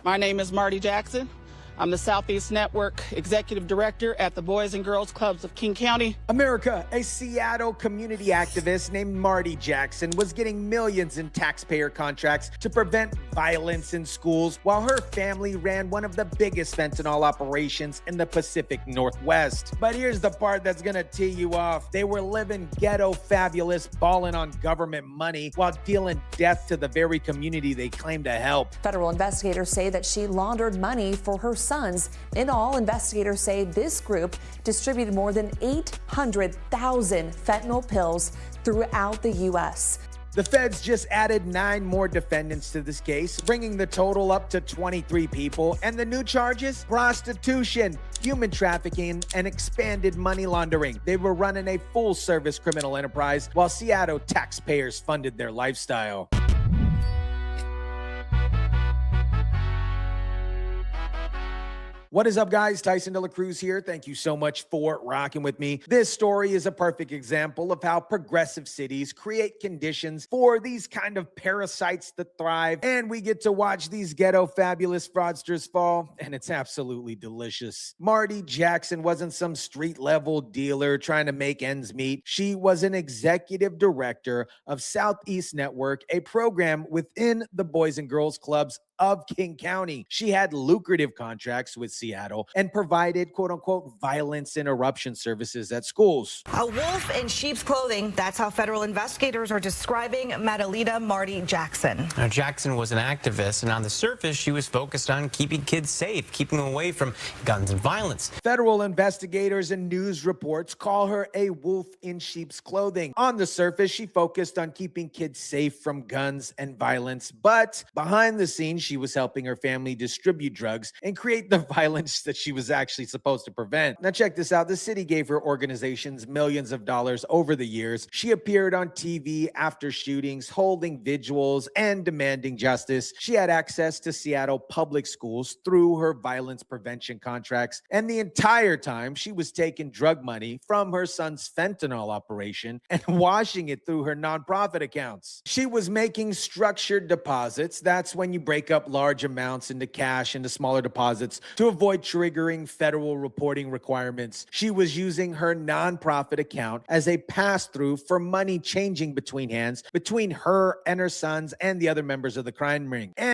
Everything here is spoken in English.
My name is Marty Jackson. I'm the Southeast Network Executive Director at the Boys and Girls Clubs of King County. America, a Seattle community activist named Marty Jackson was getting millions in taxpayer contracts to prevent violence in schools while her family ran one of the biggest fentanyl operations in the Pacific Northwest. But here's the part that's gonna tee you off. They were living ghetto fabulous, balling on government money while dealing death to the very community they claim to help. Federal investigators say that she laundered money for her sons. In all, investigators say this group distributed more than 800,000 fentanyl pills throughout the U.S. The feds just added 9 more defendants to this case, bringing the total up to 23 people. And the new charges? Prostitution, human trafficking, and expanded money laundering. They were running a full-service criminal enterprise while Seattle taxpayers funded their lifestyle. What is up, guys? Tyson De La Cruz here. Thank you so much for rocking with me. This story is a perfect example of how progressive cities create conditions for these kind of parasites to thrive, and we get to watch these ghetto fabulous fraudsters fall, and it's absolutely delicious. Marty Jackson wasn't some street-level dealer trying to make ends meet. She was an executive director of Southeast Network, a program within the Boys and Girls Clubs of King County. She had lucrative contracts with Seattle and provided quote-unquote violence interruption services at schools. A wolf in sheep's clothing. That's how federal investigators are describing Madalita Marty Jackson. Now, Jackson was an activist, and on the surface, she was focused on keeping kids safe, keeping them away from guns and violence. Federal investigators and news reports call her a wolf in sheep's clothing. On the surface, she focused on keeping kids safe from guns and violence, but behind the scenes, she was helping her family distribute drugs and create the violence that she was actually supposed to prevent. Now check this out. The city gave her organizations millions of dollars over the years. She appeared on TV after shootings, holding vigils and demanding justice. She had access to Seattle public schools through her violence prevention contracts. And the entire time she was taking drug money from her son's fentanyl operation and washing it through her nonprofit accounts. She was making structured deposits. That's when you break up large amounts into cash into smaller deposits to avoid triggering federal reporting requirements. She was using her nonprofit account as a pass-through for money changing between hands between her and her sons and the other members of the crime ring.